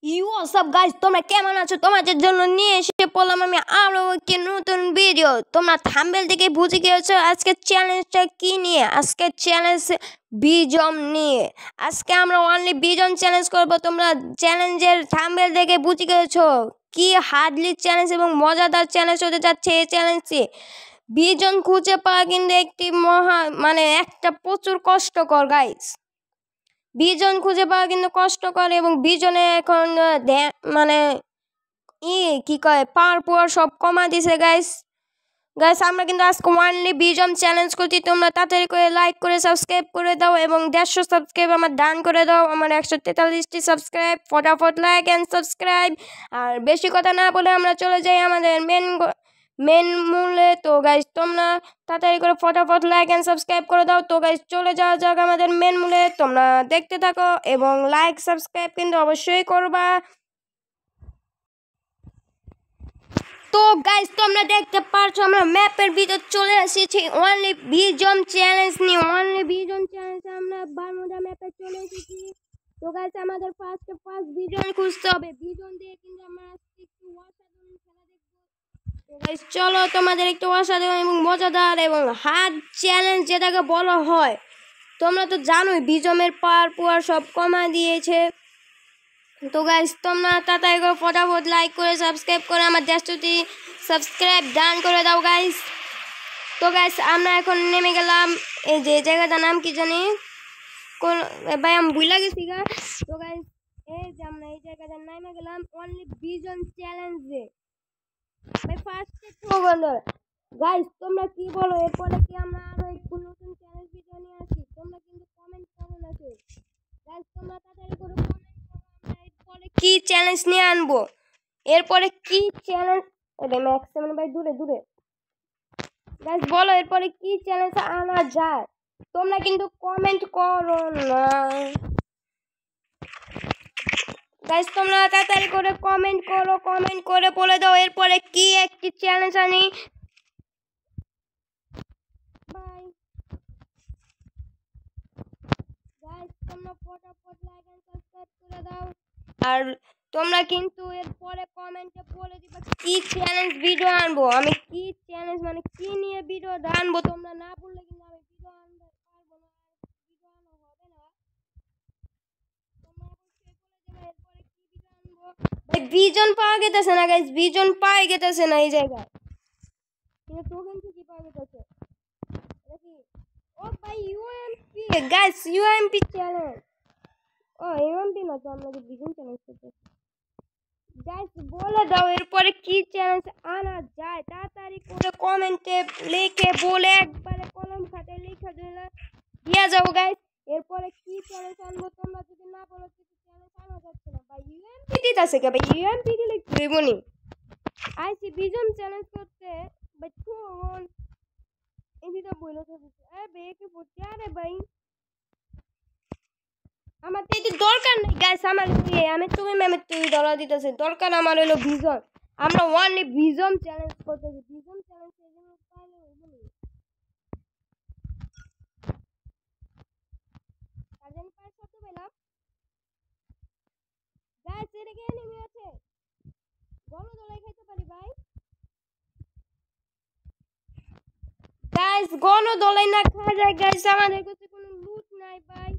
WhatsApp guys, তোমরা কেমন আছো? তোমাদের জন্য নিয়ে এসে পড়লাম আমি আরো একটি নতুন ভিডিও। তোমরা থাম্বনেল থেকে বুঝে গিয়েছো আজকে চ্যালেঞ্জটা কি নিয়ে। আজকে চ্যালেঞ্জ বিজম নিয়ে। আজকে আমরা অনলি বিজম চ্যালেঞ্জ করব। তোমরা চ্যালেঞ্জের থাম্বনেল দেখে বুঝে গিয়েছো কি হার্ডলি চ্যালেঞ্জ এবং মজাদার চ্যালেঞ্জ হতে যাচ্ছে। এই চ্যালেঞ্জে বিজন খুঁজে পাওয়া কিন্তু একটি একটা প্রচুর কষ্টকর গাইস। বিজন খুঁজে পাওয়া কিন্তু কষ্টকর এবং বিজনে এখন কি কয় পাওয়ার সব কমা দিছে গাইস। আমরা কিন্তু আজকে অনলি বিজম চ্যালেঞ্জ করছি। তোমরা তাড়াতাড়ি করে লাইক করে সাবস্ক্রাইব করে দাও এবং 150 সাবস্ক্রাইব আমার দান করে দাও। আমার 143টি সাবস্ক্রাইব, ফটাফট লাইক অ্যান্ড সাবস্ক্রাইব। আর বেশি কথা না বলে আমরা চলে যাই আমাদের মেন মূলে। তো গাইস তোমরা তাড়াতাড়ি করে ফটাফট লাইক অ্যান্ড সাবস্ক্রাইব করে দাও। তো গাইস চলে যাওয়া যাক আমাদের মেন মূলে। তোমরা দেখতে থাকো এবং লাইক সাবস্ক্রাইব কিন্তু অবশ্যই করবা। তো গাইস তোমরা দেখতে পারছো আমরা ম্যাপের ভিতর চলে এসেছি অনলি বিজম চ্যালেঞ্জ নিয়ে। অনলি বিজম চ্যালেঞ্জ আমরা বারমুডা ম্যাপে চলে এসেছি। তো গাইস আমাদের ফার্স্ট বিজন খুঁজতে হবে। বিজন দিয়ে কিন্তু আমরা একটু অসাধারণ খেলা দেখবো। তো গাইস চলো তোমাদের একটু অসাধারণ এবং মজাদার এবং হার্ড চ্যালেঞ্জ যেটাকে বলা হয়। তোমরা তো জানোই বিজমের পাওয়ার সব কমা দিয়েছে। তো গাইস তোমরা তাড়াতাড়ি করে ফটাফট লাইক করে সাবস্ক্রাইব করে আমার 150টি সাবস্ক্রাইব দান করে দাও গাইস। তো গাইস আমরা এখন নেমে গেলাম এই যে জায়গাটার নাম কি জানি, কোন ভাই আমি ভুলে গেছি গা। তো গাইস এই যে আমরা এই জায়গাটার নেমে গেলাম অনলি বিজন চ্যালেঞ্জে। ভাই ফার্স্টে প্রবন্ধ গাইস তোমরা কি বলো, এরপরে কি আমরা আরো একটু নতুন চ্যালেঞ্জ ভিডিও নিয়ে আসি? তোমরা কিন্তু কমেন্ট করো না কেউ গাইস। তোমরা তাড়াতাড়ি করে কমেন্ট করো আমরা এরপরে কি চ্যালেঞ্জ নিয়ে আনবো। এরপরে কি চ্যালেঞ্জ ম্যাক্সিমাম ভাই দূরে গাইস বলো এরপরে কি চ্যালেঞ্জ আনা যায়। তোমরা কিন্তু কমেন্ট করো না গাইস। তোমরা তাড়াতাড়ি করে কমেন্ট করে বলে দাও এরপরে কি একটি চ্যালেঞ্জ আনি। বাই গাইস তোমরা ফটাফট লাইক এন্ড সাবস্ক্রাইব করে দাও। আর তোমরা কিন্তু এরপরে কমেন্টে বলে দিবা কি চ্যালেঞ্জ ভিডিও আনবো। আমি কি চ্যালেঞ্জ কি নিয়ে ভিডিও আনবো তোমরা না বললে কিন্তু আমি ভিডিও আনতে পারবো না, ভিডিও আনা হবে না। তোমরা অবশ্যই বলে দেবে এরপরে কি ভিডিও আনবো। ভাই বিজন পাওয়া গেছে না গাইস, বিজন পাওয়া গেছে না এই জায়গায়, কিন্তু টোকেন কি পাওয়া গেছে দেখি। ও ভাই ইউএমপি গাইস, ইউএমপি চ্যালেঞ্জ। ও ইউএমপি না তো আমরা বিজন চ্যালেঞ্জ করতে গাইস বলে দাও এরপরে কি চ্যালেঞ্জ আনা যায়। তাড়াতাড়ি করে কমেন্টে লিখে বলে একবারে কলম খাতায় লিখে দিয়ে যাও গাইস এরপরে কি চ্যালেঞ্জ আনবো। তোমরা যদি না বলো কিছু চ্যালেঞ্জ আনা যাচ্ছে না। ভাই ইউএমপি দিতেছে কে ভাই, ইউএমপি দিলে কি হইব নি? আইসি বিজন চ্যালেঞ্জ করতে ভাই কোন এদিকে বইলো তো এ বেকে পড়তে। আরে ভাই আমার তো এটি দরকার নেই গাইস। আমি তুমি ম্যামের তুই ডলার দিতেছে দরকার আমার হলো ভিজন। আমরা অনলি ভিজন চ্যালেঞ্জ করতেছি। ভিজন চ্যালেঞ্জ এর জন্য পাইলে হইব না। কাজেন পাই কত পেলাম গাইস। এর কি এনিমি আছে গণদলাই খাইতে পারি ভাই। গাইস গণদলাই না খাওয়া যায় গাইস, আমাদের কাছে কোনো লুট নাই ভাই।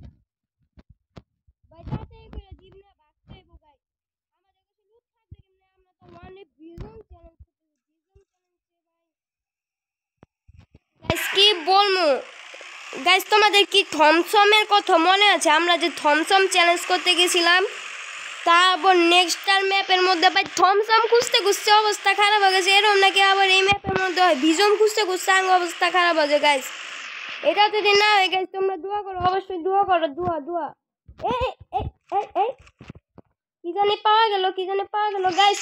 ভাই তাড়াতাড়ি করে দিন না বাঁচতে হইব গাইস। আমাদের কাছে লুট থাকবে কেমনে? আমরা তো অনলি ভিজন চ্যালেঞ্জ করতেছি। ভিজন চ্যালেঞ্জে ভাই গাইস কি বলমু গাইস। তোমাদের কি থমসমের কথা মনে আছে? আমরা যে থমসম চ্যালেঞ্জ করতে গেছিলাম, তারপর নেক্সটার ম্যাপের মধ্যে ভাই থমসম খুঁজতে অবস্থা খারাপ হয়ে গেছে। এরকম নাকি আবার এই ম্যাপের মধ্যে হয় ভিজন খুঁজতে অবস্থা খারাপ হয়ে যায় গাইস। এটা যদি না হয় গাইস তোমরা দোয়া করো, অবশ্যই দোয়া করো। দোয়া এই কি জানি পাওয়া গেল গাইস।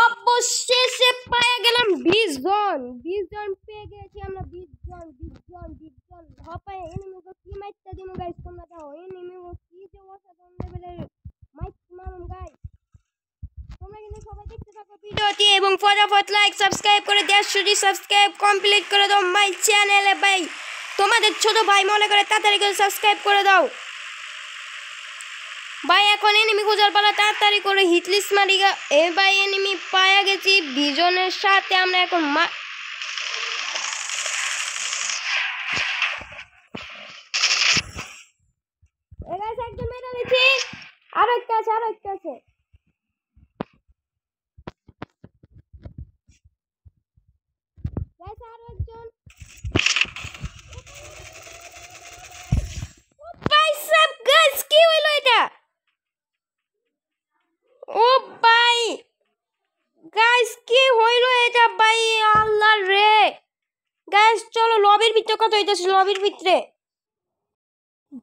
অবশেষে পাওয়া গেলাম 20 জন পেয়ে গেছি আমরা। 20 জন হপায় এনিমিকে কি মাইরতে দিমু গাইস। তোমরা দাও এনিমিকে কি যে অসাধারণ লেভেলের মারুম গাইস। তোমরা কিন্তু সবাই দেখতে থাকো ভিডিওটি এবং ফটাফট লাইক সাবস্ক্রাইব করে 150টি সাবস্ক্রাইব কমপ্লিট করে দাও মাই চ্যানেলে ভাই। তোমাদের ছোট ভাই মনে করে তাড়াতাড়ি করে সাবস্ক্রাইব করে দাও। ভাই এখন এনিমি খোঁজার পালা, তাড়াতাড়ি করে হিটলিস্ট মারি গা। এ ভাই এনিমি পায়া গেছি বিজনের সাথে। আমরা এখন একজন মেরে দিচ্ছি, আরো একটা আছে। আরো একজন। ভাই সব গাইস কি হইলো এটা? ও ভাই গাইস কি হইলো এটা ভাই? আল্লাহ রে গাইস, চলো লবির ভিতরে কথা হইতাছে, লবির ভিতরে।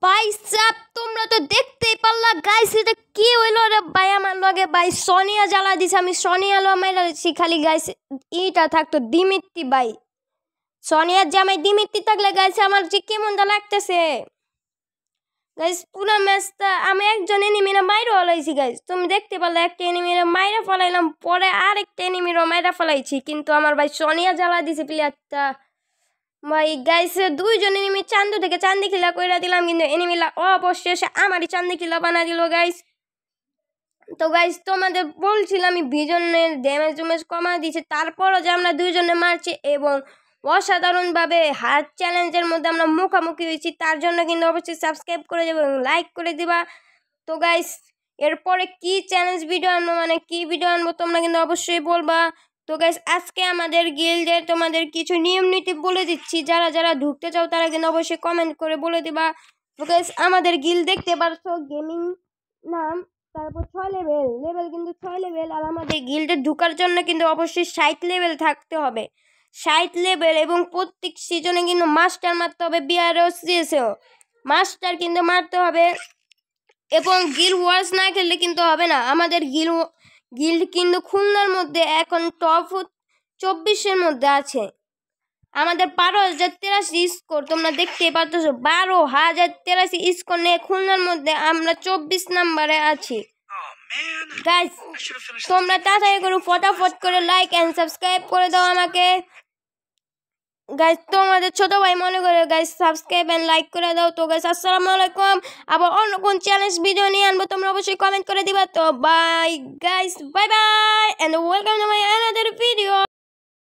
ভাই সাব তোমরা তো দেখতেই পারলা গাইস, এটা কি হইলো রে ভাই? আমার লগে ভাই সোনিয়া জ্বালা দিছে, আমি সোনিয়া লো মাইরা দিছি খালি গাইস। ইটা থাকতো দিমিত্রি ভাই, সোনিয়ার জামাই দিমিত্রি থাকলে গাইস আমার যে কেমনটা লাগতেছে গাইস। পুরো ম্যাচটা আমি একজন এনিমিরা মাইরা ফলাইছি গাইস, তুমি দেখতে পারলে একটা এনিমিরা মাইরা ফলাইলাম, পরে আরেকটা এনিমিরা মাইরা ফলাইছি, কিন্তু আমার ভাই সোনিয়া জ্বালা দিছে প্লেয়ারটা ভাই গাইস। দুইজন এনিমি চান্দু থেকে চান্দি খিলা কইরা দিলাম, কিন্তু এনিমিলা অবশেষে আমারই চান্দি খিলা বানা দিল গাইস। তো গাইস তোমাদের বলছিলাম আমি ভিজনের ড্যামেজ কমা দিয়েছে, তারপরও যে আমরা দুইজনে মারছি এবং অসাধারণভাবে হার্ড চ্যালেঞ্জের মধ্যে আমরা মুখোমুখি হয়েছি, তার জন্য কিন্তু অবশ্যই সাবস্ক্রাইব করে দেবো এবং লাইক করে দিবা। তো গাইস এরপরে কি চ্যালেঞ্জ ভিডিও আনবো, মানে কি ভিডিও আনবো তোমরা কিন্তু অবশ্যই বলবা। তো গাইস আজকে আমাদের গিল্ডে তোমাদের কিছু নিয়ম নীতি বলে দিচ্ছি, যারা যারা ঢুকতে চাও তারা কিন্তু অবশ্যই কমেন্ট করে বলে দিবা। তো গাইস আমাদের গিল্ড দেখতে পারছো, গেমিং নাম, তারপর 6 লেভেল কিন্তু 6 লেভেল। আর আমাদের গিল্ডে ঢোকার জন্য কিন্তু অবশ্যই 60 লেভেল থাকতে হবে, 60 লেভেল। এবং প্রত্যেক সিজনে কিন্তু মাস্টার মারতে হবে, বিআরও সিএসও মাস্টার কিন্তু মারতে হবে। এবং গিল্ড ওয়ার্স না খেললে কিন্তু হবে না। আমাদের গিল্ড কিন্তু খুলনার মধ্যে এখন টপ 24-এর মধ্যে আছে। আমাদের 12,083 স্কোর, তোমরা দেখতে পাচ্ছ 12,083 স্কোর নিয়ে খুলনার মধ্যে আমরা 24 নম্বরে আছি গাইস। তোমরা তাড়াতাড়ি করে ফটাফট করে লাইক এন্ড সাবস্ক্রাইব করে দাও আমাকে গাইস, তোমাদের ছোট ভাই মনে করে গাইস সাবস্ক্রাইব এন্ড লাইক করে দাও। তো গাইস আসসালামু আলাইকুম, আবার অন্য কোন চ্যালেঞ্জ ভিডিও নিয়ে আনবো তোমরা অবশ্যই কমেন্ট করে দিবা। তো bye guys, bye bye and welcome to my another video.